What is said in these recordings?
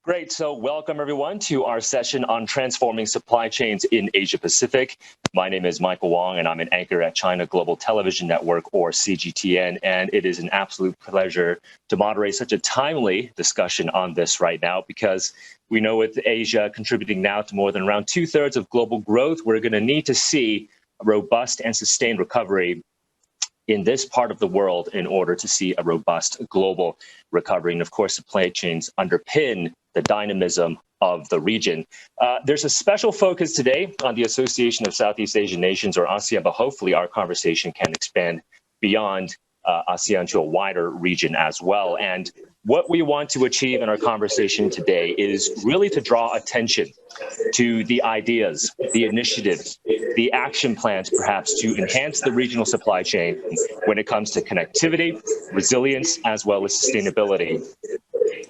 Great. So welcome everyone to our session on transforming supply chains in Asia Pacific. My name is Michael Wong and I'm an anchor at China Global Television Network, or CGTN, and it is an absolute pleasure to moderate such a timely discussion on this right now, because we know with Asia contributing now to more than around 2/3 of global growth, we're going to need to see a robust and sustained recovery in this part of the world in order to see a robust global recovery. And of course, supply chains underpin the dynamism of the region. There's a special focus today on the Association of Southeast Asian Nations, or ASEAN, but hopefully our conversation can expand beyond ASEAN to a wider region as well. And what we want to achieve in our conversation today is really to draw attention to the ideas, the initiatives, the action plans, perhaps, to enhance the regional supply chain when it comes to connectivity, resilience, as well as sustainability,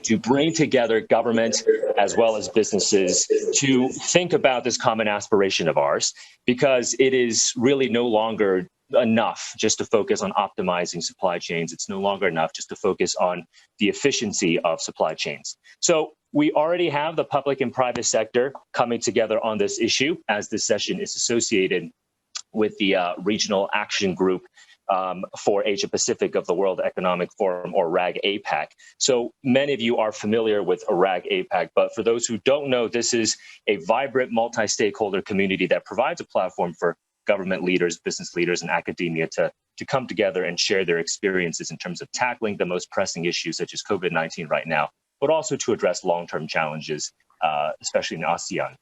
to bring together government as well as businesses to think about this common aspiration of ours, because it is really no longer enough just to focus on optimizing supply chains. It's no longer enough just to focus on the efficiency of supply chains. So we already have the public and private sector coming together on this issue, as this session is associated with the Regional Action Group for Asia Pacific of the World Economic Forum, or RAG-APAC. So many of you are familiar with RAG-APAC, but for those who don't know, this is a vibrant multi-stakeholder community that provides a platform for government leaders, business leaders, and academia to come together and share their experiences in terms of tackling the most pressing issues such as COVID-19 right now, but also to address long-term challenges, especially in ASEAN.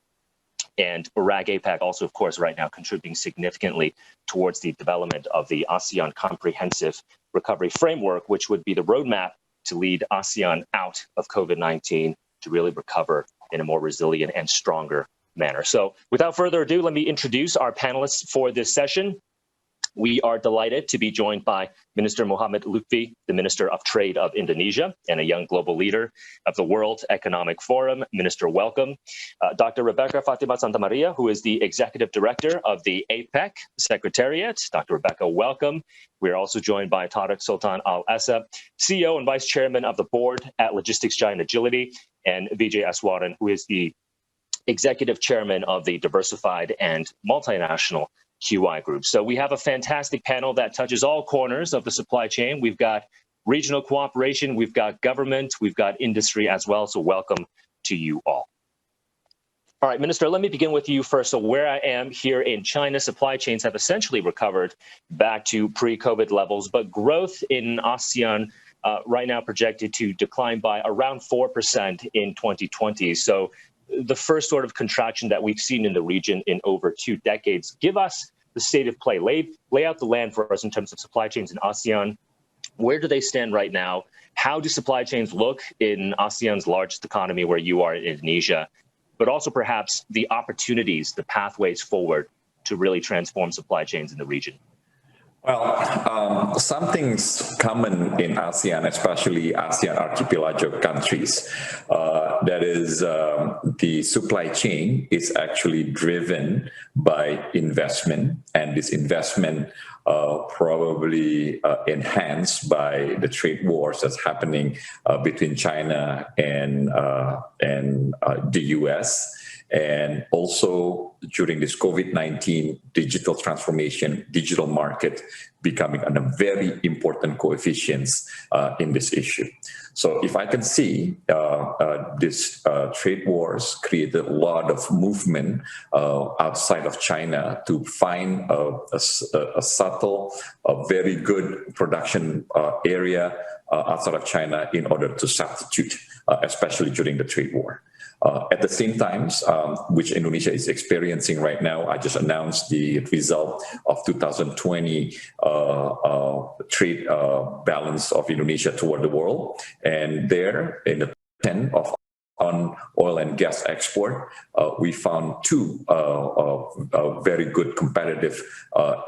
And RAG-APAC also, of course, right now contributing significantly towards the development of the ASEAN Comprehensive Recovery Framework, which would be the roadmap to lead ASEAN out of COVID-19 to really recover in a more resilient and stronger manner. So without further ado, let me introduce our panelists for this session. We are delighted to be joined by Minister Muhammad Lutfi, the Minister of Trade of Indonesia and a young global leader of the World Economic Forum. Minister, welcome. Dr. Rebecca Fatima Santamaria, who is the Executive Director of the APEC Secretariat. Dr. Rebecca, welcome. We are also joined by Tariq Sultan Al-Essa, CEO and Vice Chairman of the Board at Logistics Giant Agility, and Vijay Aswaran, who is the Executive Chairman of the Diversified and Multinational QI Group. So we have a fantastic panel that touches all corners of the supply chain. We've got regional cooperation, we've got government, we've got industry as well. So welcome to you all. All right, Minister, let me begin with you first. So where I am here in China, supply chains have essentially recovered back to pre-COVID levels, but growth in ASEAN right now projected to decline by around 4% in 2020. So the first sort of contraction that we've seen in the region in over 2 decades. Give us the state of play. Lay out the land for us in terms of supply chains in ASEAN. Where do they stand right now? How do supply chains look in ASEAN's largest economy, where you are in Indonesia? But also perhaps the opportunities, the pathways forward to really transform supply chains in the region. Well, something's common in ASEAN, especially ASEAN archipelago countries. That is, the supply chain is actually driven by investment, and this investment probably enhanced by the trade wars that's happening between China and the US. And also during this COVID-19 digital transformation, digital market becoming a very important coefficients in this issue. So if I can see, this trade wars created a lot of movement outside of China to find a subtle, a very good production area outside of China in order to substitute, especially during the trade war. At the same time, which Indonesia is experiencing right now, I just announced the result of 2020 trade balance of Indonesia toward the world. And there, in the 10 of on oil and gas export, we found two very good competitive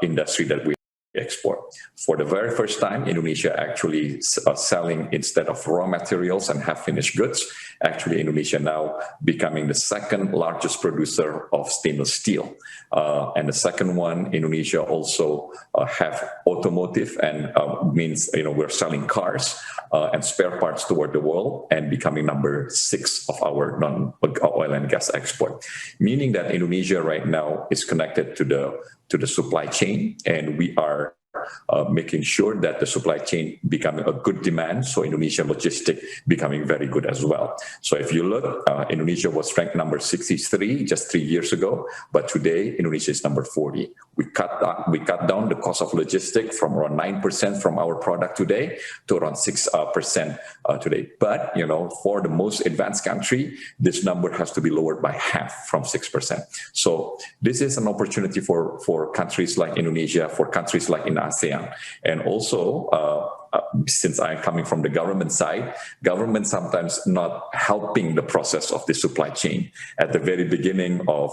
industry that we export. For the very first time, Indonesia actually selling instead of raw materials and half-finished goods. Actually, Indonesia now becoming the second largest producer of stainless steel. And the second one, Indonesia also have automotive and means, we're selling cars and spare parts toward the world and becoming number 6 of our non-oil and gas export. Meaning that Indonesia right now is connected to the supply chain, and we are making sure that the supply chain becoming a good demand, so Indonesian logistic becoming very good as well. So if you look, Indonesia was ranked number 63 just 3 years ago, but today Indonesia is number 40. We cut down the cost of logistic from around 9% from our product today to around 6% today. But for the most advanced country, this number has to be lowered by half from 6%. So this is an opportunity for countries like Indonesia, for countries like in ASEAN, and also since I'm coming from the government side, government sometimes not helping the process of the supply chain. At the very beginning of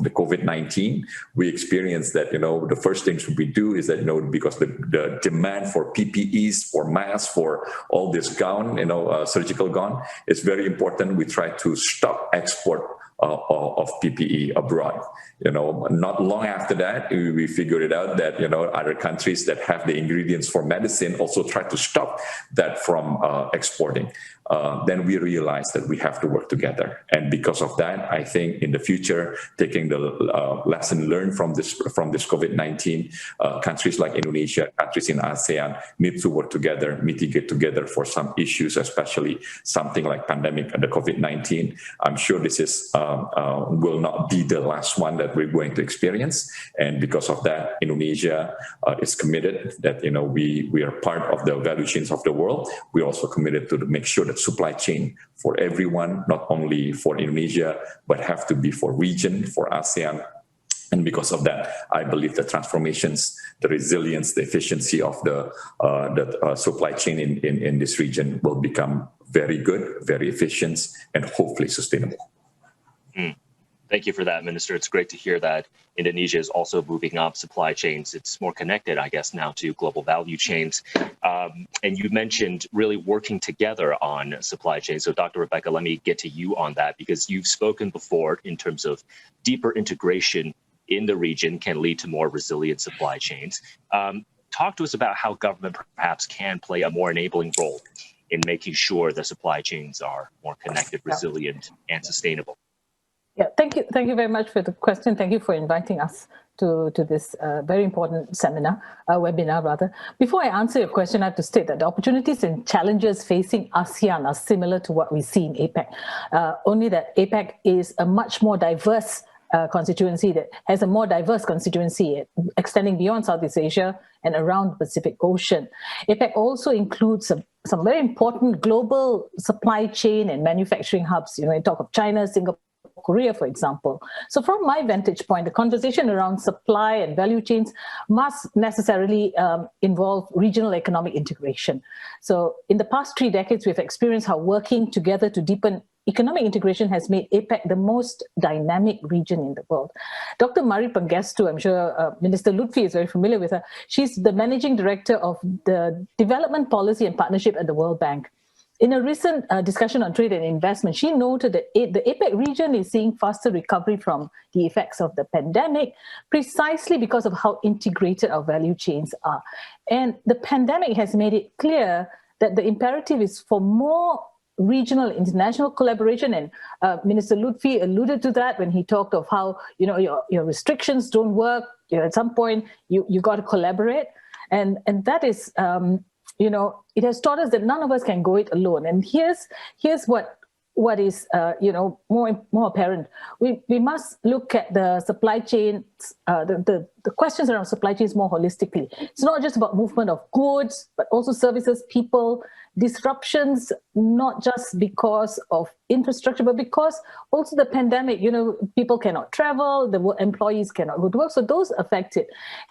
the COVID-19, we experienced that the first things we do is that because the demand for PPEs, for masks, for all this gown, surgical gown is very important. We try to stop export of PPE abroad. Not long after that, we figured it out that other countries that have the ingredients for medicine also try to stop that from exporting. Then we realized that we have to work together, and because of that, I think in the future, taking the lesson learned from this COVID-19, countries like Indonesia, countries in ASEAN need to work together, mitigate together for some issues, especially something like pandemic and the COVID-19. I'm sure this is will not be the last one that we're going to experience, and because of that, Indonesia is committed that we are part of the value chains of the world. We're also committed to make sure that supply chain for everyone, not only for Indonesia, but have to be for region, for ASEAN. And because of that, I believe the transformations, the resilience, the efficiency of the supply chain in this region will become very good, very efficient, and hopefully sustainable. Thank you for that, Minister. It's great to hear that Indonesia is also moving up supply chains. It's more connected, I guess, now to global value chains. And you mentioned really working together on supply chains. So Dr. Rebecca, let me get to you on that, because you've spoken before in terms of deeper integration in the region can lead to more resilient supply chains. Talk to us about how government perhaps can play a more enabling role in making sure the supply chains are more connected, resilient, and sustainable. Yeah, thank you very much for the question. Thank you for inviting us to this very important webinar rather. Before I answer your question, I have to state that the opportunities and challenges facing ASEAN are similar to what we see in APEC, only that APEC is a much more diverse constituency that has a more diverse constituency extending beyond Southeast Asia and around the Pacific Ocean. APEC also includes some very important global supply chain and manufacturing hubs. You talk of China, Singapore, Korea, for example. So from my vantage point, the conversation around supply and value chains must necessarily involve regional economic integration. So in the past 3 decades, we've experienced how working together to deepen economic integration has made APEC the most dynamic region in the world. Dr. Mari Pengestu, I'm sure Minister Lutfi is very familiar with her. She's the Managing Director of the Development Policy and Partnership at the World Bank. In a recent discussion on trade and investment, she noted that the APEC region is seeing faster recovery from the effects of the pandemic, precisely because of how integrated our value chains are. And the pandemic has made it clear that the imperative is for more regional international collaboration, and Minister Lutfi alluded to that when he talked of how your restrictions don't work. At some point you got to collaborate, and that is it has taught us that none of us can go it alone. And here's what is more apparent. We must look at the supply chains, the questions around supply chains more holistically. It's not just about movement of goods, but also services, people, disruptions, not just because of infrastructure, but because also the pandemic, people cannot travel, the employees cannot go to work, so those affected.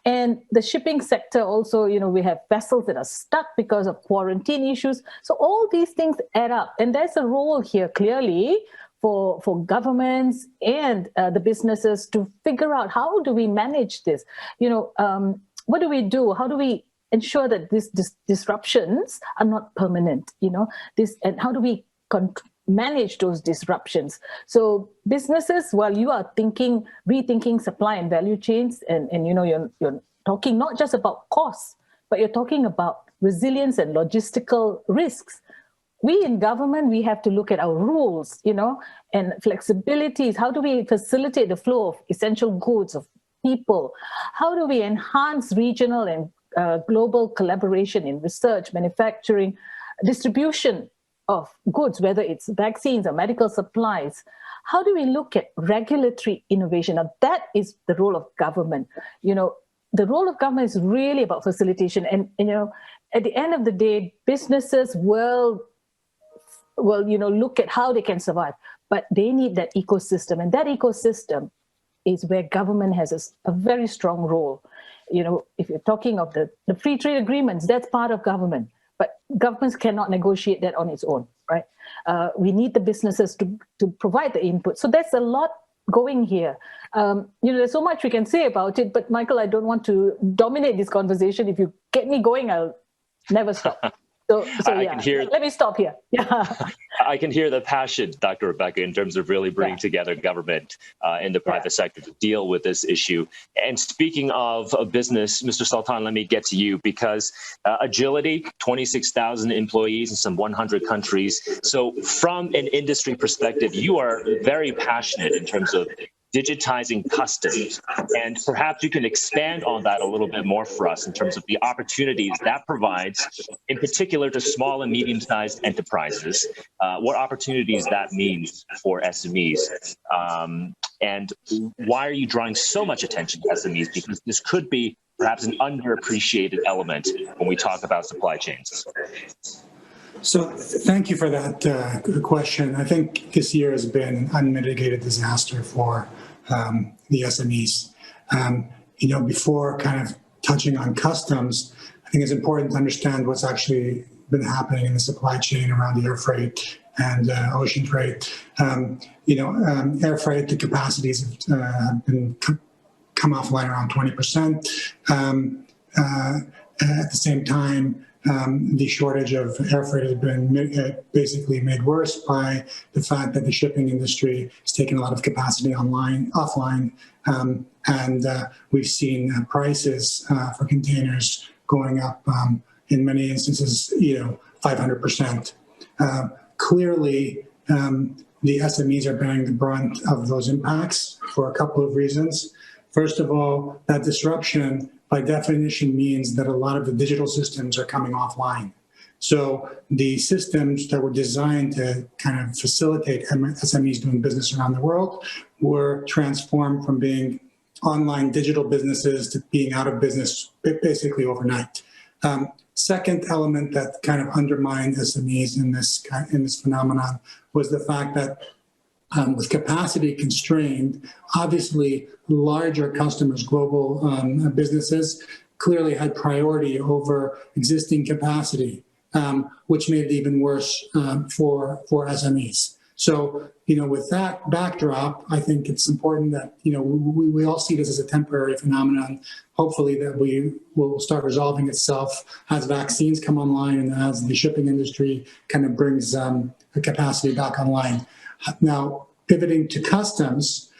And the shipping sector also, we have vessels that are stuck because of quarantine issues. So all these things add up, and there's a role here clearly for governments and the businesses to figure out how do we manage this? What do we do? How do we ensure that these disruptions are not permanent? And how do we manage those disruptions? So businesses, while you are rethinking supply and value chains, and you're talking not just about costs, but you're talking about resilience and logistical risks. We in government, we have to look at our rules, and flexibilities. How do we facilitate the flow of essential goods, of people? How do we enhance regional and global collaboration in research, manufacturing, distribution of goods, whether it's vaccines or medical supplies? How do we look at regulatory innovation? Now, that is the role of government. The role of government is really about facilitation. And, at the end of the day, businesses will look at how they can survive, but they need that ecosystem. And that ecosystem is where government has a very strong role. If you're talking of the free trade agreements, that's part of government, but governments cannot negotiate that on its own, right? We need the businesses to provide the input. So there's a lot going here. There's so much we can say about it, but Michael, I don't want to dominate this conversation. If you get me going, I'll never stop. So let me stop here. Yeah. I can hear the passion, Dr. Rebecca, in terms of really bringing together government and the private sector to deal with this issue. And speaking of business, Mr. Sultan, let me get to you, because agility, 26,000 employees in some 100 countries. So from an industry perspective, you are very passionate in terms of digitizing customs. And perhaps you can expand on that a little bit more for us in terms of the opportunities that provides, in particular to small and medium-sized enterprises, what opportunities that means for SMEs. And why are you drawing so much attention to SMEs? Because this could be perhaps an underappreciated element when we talk about supply chains. So thank you for that question. I think this year has been an unmitigated disaster for the SMEs. Before kind of touching on customs, I think it's important to understand what's actually been happening in the supply chain around the air freight and ocean freight. Air freight, the capacities have been come offline around 20%. At the same time, the shortage of air freight has been basically made worse by the fact that the shipping industry has taken a lot of capacity offline, and we've seen prices for containers going up in many instances, 500%. Clearly, the SMEs are bearing the brunt of those impacts for a couple of reasons. First of all, that disruption by definition means that a lot of the digital systems are coming offline. So the systems that were designed to kind of facilitate SMEs doing business around the world were transformed from being online digital businesses to being out of business basically overnight. Second element that kind of undermined SMEs in this phenomenon was the fact that with capacity constrained, obviously larger customers, global businesses, clearly had priority over existing capacity, which made it even worse for SMEs. So, with that backdrop, I think it's important that, we all see this as a temporary phenomenon. Hopefully that we will start resolving itself as vaccines come online and as the shipping industry kind of brings the capacity back online. Now, pivoting to customs,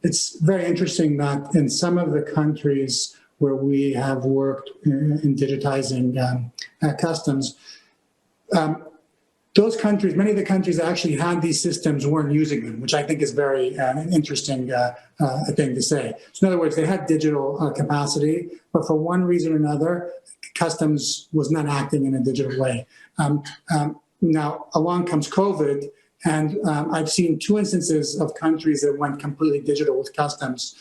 it's very interesting that in some of the countries where we have worked in digitizing customs, those countries, many of the countries that actually had these systems weren't using them, which I think is very interesting thing to say. So in other words, they had digital capacity, but for one reason or another, customs was not acting in a digital way. Now, along comes COVID, and I've seen two instances of countries that went completely digital with customs,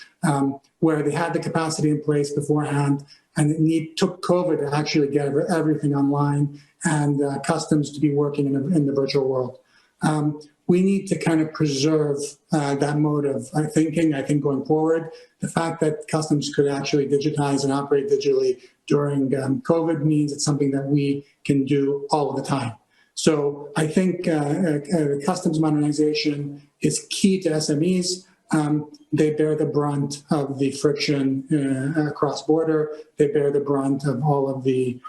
where they had the capacity in place beforehand, and it took COVID to actually get everything online and customs to be working in the virtual world. We need to kind of preserve that mode of thinking, I think, going forward. The fact that customs could actually digitize and operate digitally during COVID means it's something that we can do all of the time. So I think customs modernization is key to SMEs. They bear the brunt of the friction cross-border. They bear the brunt of all of the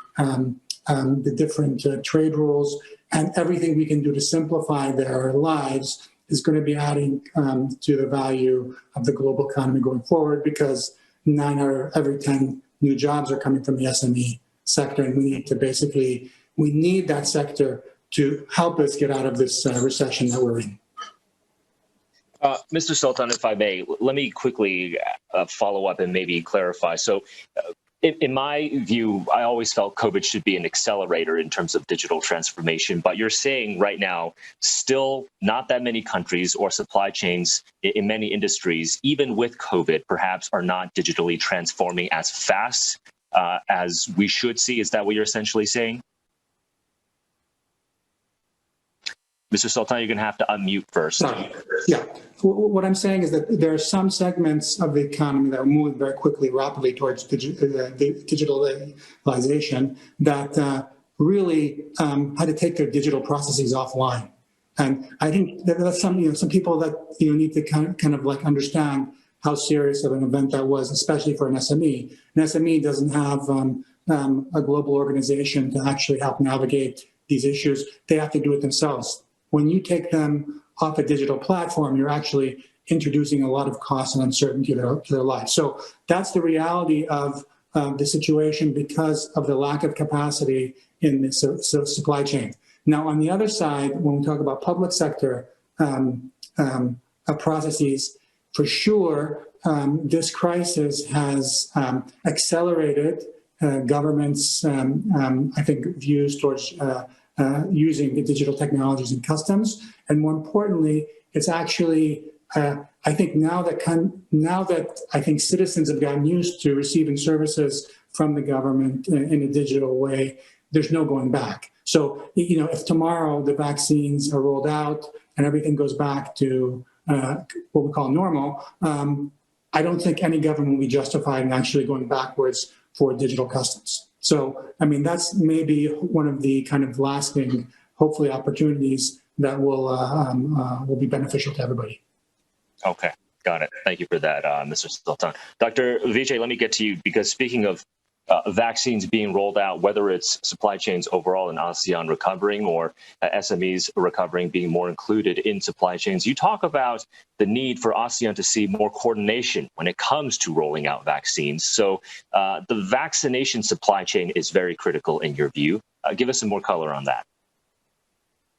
different trade rules, and everything we can do to simplify their lives is going to be adding to the value of the global economy going forward, because 9 out of every 10 new jobs are coming from the SME sector, and we need that sector to help us get out of this recession that we're in. Mr. Sultan, if I may, let me quickly follow up and maybe clarify. So in my view, I always felt COVID should be an accelerator in terms of digital transformation. But you're saying right now, still not that many countries or supply chains in many industries, even with COVID, perhaps are not digitally transforming as fast as we should see. Is that what you're essentially saying? Mr. Sultan, you're going to have to unmute first. Yeah. What I'm saying is that there are some segments of the economy that are moving very quickly, rapidly towards digitalization that really had to take their digital processes offline. And I think that's some people that need to kind of like understand how serious of an event that was, especially for an SME. An SME doesn't have a global organization to actually help navigate these issues. They have to do it themselves. When you take them off a digital platform, you're actually introducing a lot of cost and uncertainty to their life. So that's the reality of the situation because of the lack of capacity in the supply chain. Now, on the other side, when we talk about public sector processes, for sure, this crisis has accelerated governments' I think, views towards using the digital technologies in customs, and more importantly, it's actually I think now that I think citizens have gotten used to receiving services from the government in a digital way, there's no going back. So if tomorrow the vaccines are rolled out and everything goes back to what we call normal, I don't think any government will be justified in actually going backwards for digital customs. So, I mean, that's maybe one of the kind of lasting, hopefully, opportunities that will be beneficial to everybody. Okay, got it. Thank you for that, Mr. Sultan. Dr. Vijay, let me get to you, because speaking of vaccines being rolled out, whether it's supply chains overall in ASEAN recovering or SMEs recovering, being more included in supply chains, you talk about the need for ASEAN to see more coordination when it comes to rolling out vaccines. So the vaccination supply chain is very critical in your view. Give us some more color on that.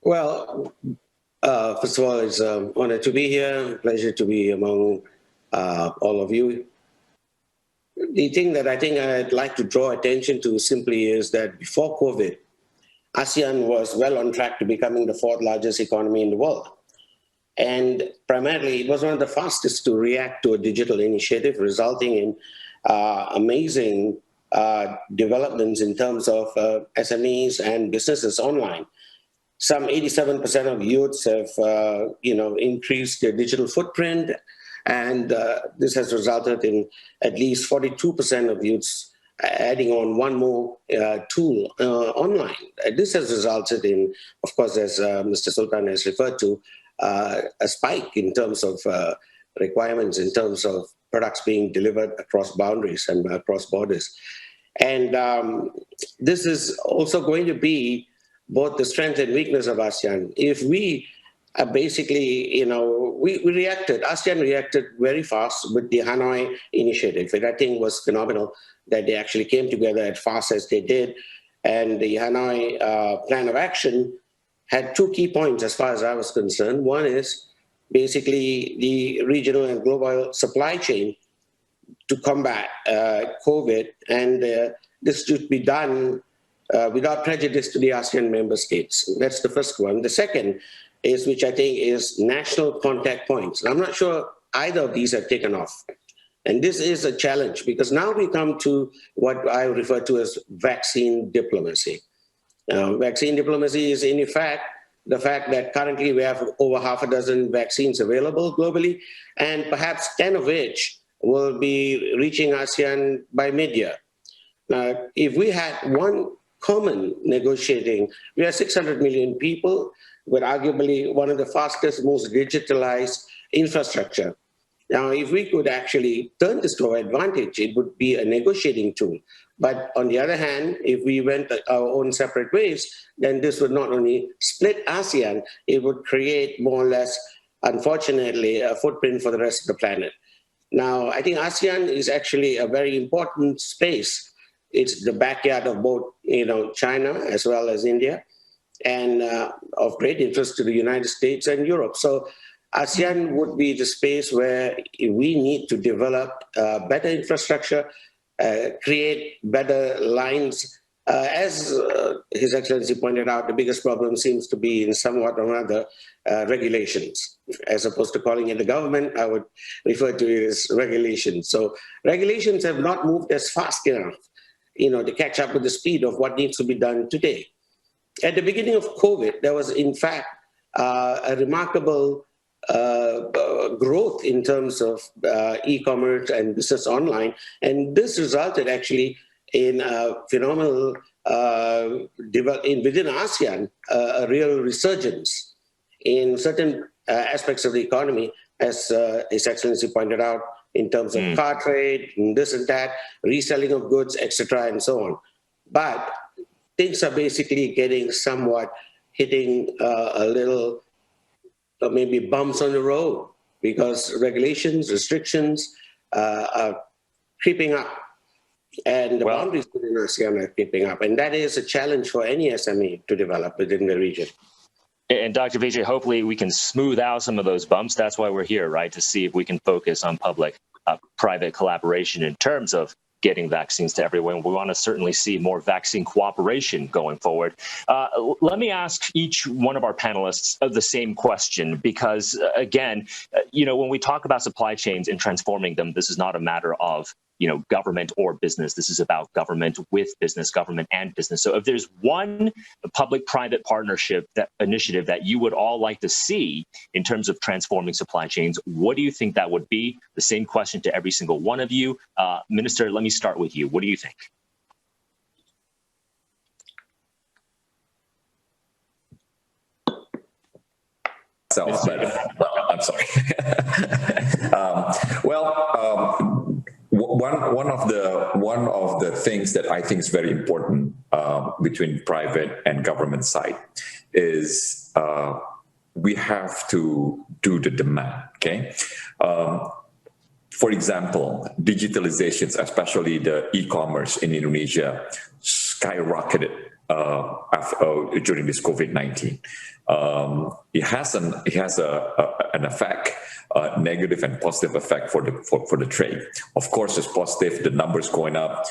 Well, first of all, it's an honor to be here, pleasure to be among all of you. The thing that I think I'd like to draw attention to simply is that before COVID, ASEAN was well on track to becoming the 4th largest economy in the world. And primarily, it was one of the fastest to react to a digital initiative, resulting in amazing developments in terms of SMEs and businesses online. Some 87% of youths have, increased their digital footprint. And this has resulted in at least 42% of youths adding on one more tool online. This has resulted in, of course, as Mr. Sultan has referred to, a spike in terms of requirements, in terms of products being delivered across boundaries and across borders. And this is also going to be both the strength and weakness of ASEAN. If we basically, we reacted, ASEAN reacted very fast with the Hanoi initiative. And I think it was phenomenal that they actually came together as fast as they did. And the Hanoi plan of action had 2 key points as far as I was concerned. One is basically the regional and global supply chain to combat COVID. And this should be done without prejudice to the ASEAN member states. That's the first one. The second is, which I think is national contact points. And I'm not sure either of these have taken off. And this is a challenge because now we come to what I refer to as vaccine diplomacy. Vaccine diplomacy is in effect the fact that currently we have over 6 vaccines available globally, and perhaps 10 of which will be reaching ASEAN by mid-year. If we had one common negotiating. We are 600 million people with arguably one of the fastest, most digitalized infrastructure. Now, if we could actually turn this to our advantage, it would be a negotiating tool. But on the other hand, if we went our own separate ways, then this would not only split ASEAN, it would create more or less, unfortunately, a footprint for the rest of the planet. Now, I think ASEAN is actually a very important space. It's the backyard of both, China as well as India, and of great interest to the United States and Europe. So ASEAN would be the space where we need to develop better infrastructure, create better lines. As His Excellency pointed out, the biggest problem seems to be in somewhat or other regulations. As opposed to calling it the government, I would refer to it as regulations. So regulations have not moved as fast enough, to catch up with the speed of what needs to be done today. At the beginning of COVID, there was in fact a remarkable growth in terms of e-commerce and business online. And this resulted actually in a phenomenal, within ASEAN, a real resurgence in certain aspects of the economy, as His Excellency pointed out, in terms of car trade, and this and that, reselling of goods, etc., and so on. But things are basically getting somewhat hitting a little, maybe bumps on the road, because regulations, restrictions are creeping up. And the boundaries within ASEAN are creeping up. And that is a challenge for any SME to develop within the region. And Dr. Vijay, hopefully we can smooth out some of those bumps. That's why we're here, right? To see if we can focus on public-private collaboration in terms of getting vaccines to everyone. We want to certainly see more vaccine cooperation going forward. Let me ask each one of our panelists the same question, because again, when we talk about supply chains and transforming them, this is not a matter of government or business. This is about government with business, government and business. So if there's one public-private partnership initiative that you would all like to see in terms of transforming supply chains, what do you think that would be? The same question to every single one of you. Minister, let me start with you. What do you think? I'm sorry. One of the things that I think is very important between private and government side is we have to do the demand. Okay. For example, digitalizations, especially the e-commerce in Indonesia, skyrocketed during this COVID-19. It has an effect, negative and positive effect for the trade. Of course, it's positive. The numbers going up,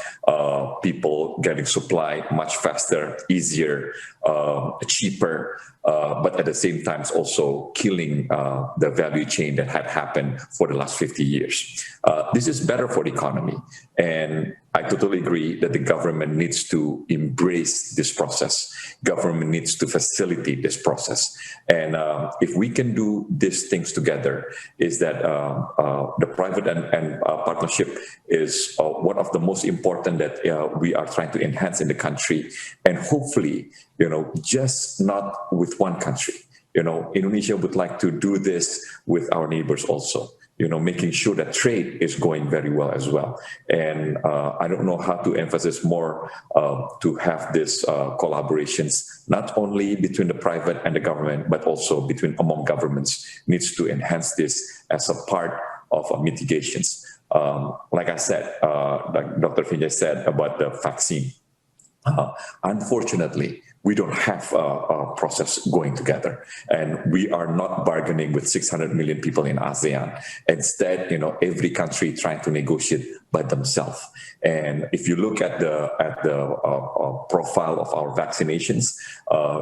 people getting supply much faster, easier, cheaper. But at the same time, it's also killing the value chain that had happened for the last 50 years. This is better for the economy, and I totally agree that the government needs to embrace this process. Government needs to facilitate this process. And if we can do these things together, is that the private and partnership is one of the most important that we are trying to enhance in the country. And hopefully, just not with one country. Indonesia would like to do this with our neighbors also. Making sure that trade is going very well as well. And I don't know how to emphasize more to have this collaborations, not only between the private and the government, but also among governments, needs to enhance this as a part of mitigations. Like I said, like Dr. Vijay said about the vaccine. Unfortunately, we don't have a process going together, and we are not bargaining with 600 million people in ASEAN. Instead, every country trying to negotiate by themselves. And if you look at the profile of our vaccinations,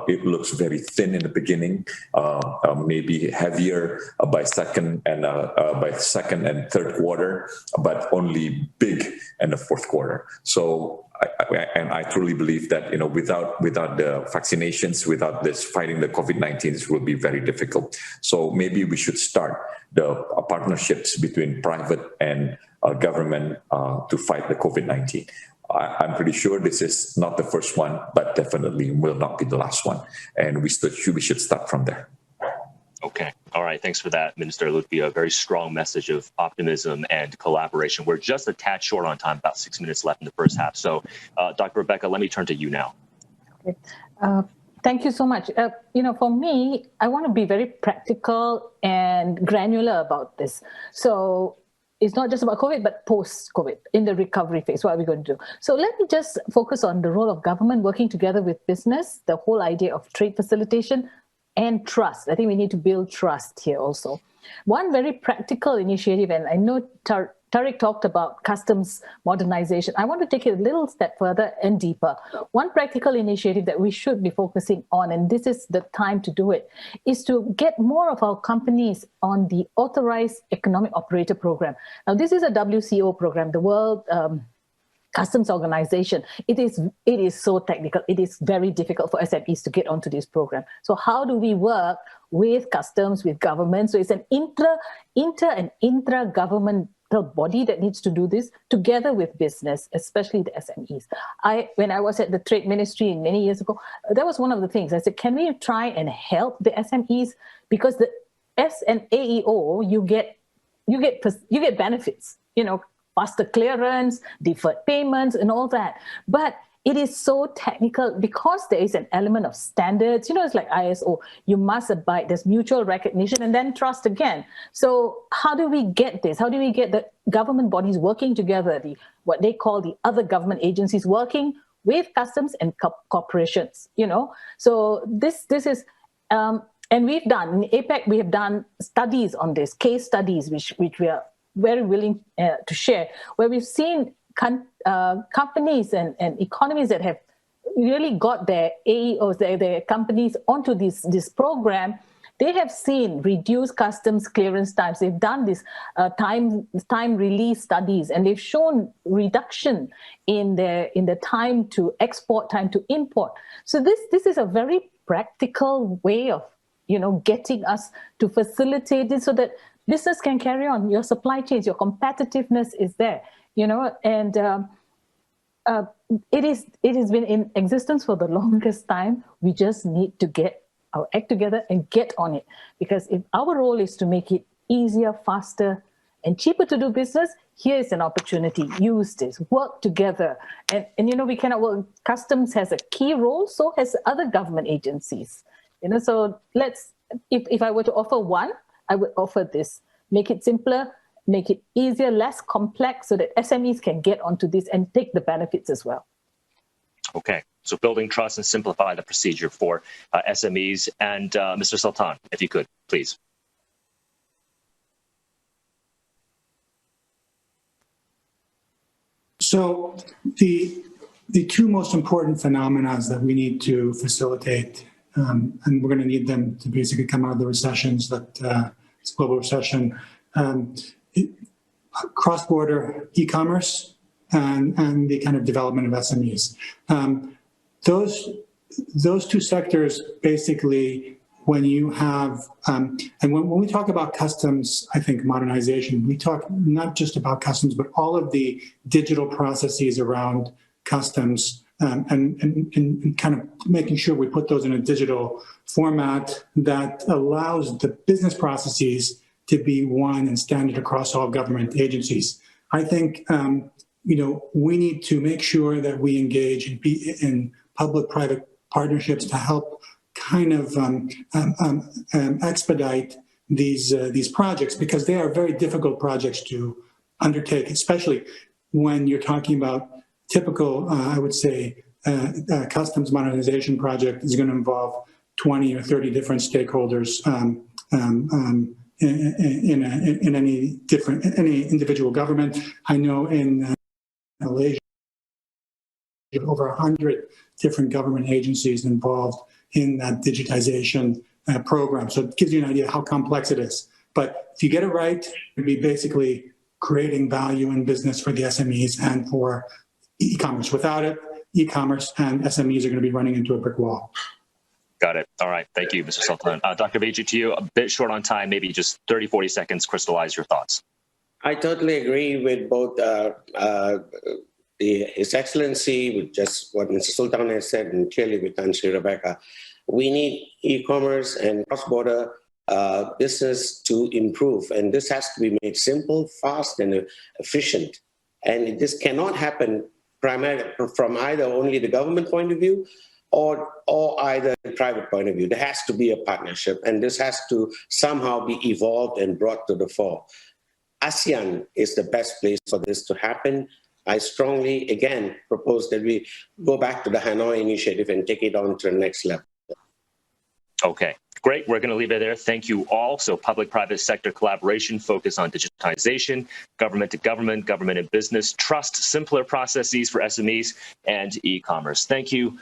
it looks very thin in the beginning, maybe heavier by second and third quarter, but only big in the fourth quarter. So. I truly believe that without the vaccinations, without this fighting the COVID-19, this will be very difficult. So maybe we should start the partnerships between private and government to fight the COVID-19. I'm pretty sure this is not the first one, but definitely will not be the last one. And we should start from there. Okay. All right. Thanks for that, Minister Lutfi. A very strong message of optimism and collaboration. We're just a tad short on time, about 6 minutes left in the first half. So, Dr. Rebecca, let me turn to you now. Okay. Thank you so much. For me, I want to be very practical and granular about this. So it's not just about COVID, but post-COVID, in the recovery phase, what are we going to do? So let me just focus on the role of government working together with business, the whole idea of trade facilitation, and trust. I think we need to build trust here also. One very practical initiative, and I know Tariq talked about customs modernization. I want to take it a little step further and deeper. One practical initiative that we should be focusing on, and this is the time to do it, is to get more of our companies on the Authorized Economic Operator Program. Now, this is a WCO program, the World Customs Organization. It is so technical. It is very difficult for SMEs to get onto this program. So how do we work with customs, with government? So it's an inter and intra-governmental body that needs to do this together with business, especially the SMEs. When I was at the Trade Ministry many years ago, that was one of the things. I said, can we try and help the SMEs? Because the S and AEO, you get benefits, faster clearance, deferred payments, and all that. But it is so technical because there is an element of standards. It's like ISO. You must abide. There's mutual recognition and then trust again. So how do we get this? How do we get the government bodies working together, what they call the other government agencies working with customs and corporations? So this is, and we've done, in APEC, we have done studies on this, case studies, which we are very willing to share, where we've seen companies and economies that have really got their AEOs, their companies onto this program. They have seen reduced customs clearance times. They've done this time release studies, and they've shown reduction in the time to export, time to import. So this is a very practical way of getting us to facilitate it so that business can carry on. Your supply chains, your competitiveness is there, and it has been in existence for the longest time. We just need to get our act together and get on it, because if our role is to make it easier, faster, and cheaper to do business, here is an opportunity. Use this, work together, and we cannot work. Customs has a key role, so has other government agencies. So if I were to offer one, I would offer this. Make it simpler, make it easier, less complex, so that SMEs can get onto this and take the benefits as well. Okay, so building trust and simplify the procedure for SMEs. And Mr. Sultan, if you could, please. So the two most important phenomena that we need to facilitate, and we're going to need them to basically come out of the recessions that it's global recession, cross-border e-commerce and the kind of development of SMEs. Those two sectors basically, when you have, and when we talk about customs, I think modernization, we talk not just about customs, but all of the digital processes around customs, and kind of making sure we put those in a digital format that allows the business processes to be one and standard across all government agencies. I think we need to make sure that we engage in public-private partnerships to help kind of expedite these projects, because they are very difficult projects to undertake, especially when you're talking about typical, I would say, customs modernization project is going to involve 20 or 30 different stakeholders in any individual government. I know in Malaysia, over 100 different government agencies involved in that digitization program. So it gives you an idea how complex it is. But if you get it right, it'd be basically creating value in business for the SMEs and for e-commerce. Without it, e-commerce and SMEs are going to be running into a brick wall. Got it. All right. Thank you, Mr. Sultan. Dr. Beji, to you, a bit short on time, maybe just 30, 40 seconds, crystallize your thoughts. I totally agree with both His Excellency, with just what Mr. Sultan has said, and clearly with Sri Rebecca, we need e-commerce and cross-border business to improve. And this has to be made simple, fast, and efficient. And this cannot happen primarily from either only the government point of view or either the private point of view. There has to be a partnership, and this has to somehow be evolved and brought to the fore. ASEAN is the best place for this to happen. I strongly, again, propose that we go back to the Hanoi Initiative and take it on to the next level. Okay, great. We're going to leave it there. Thank you all. So public-private sector collaboration, focus on digitization, government to government, government and business, trust, simpler processes for SMEs, and e-commerce. Thank you.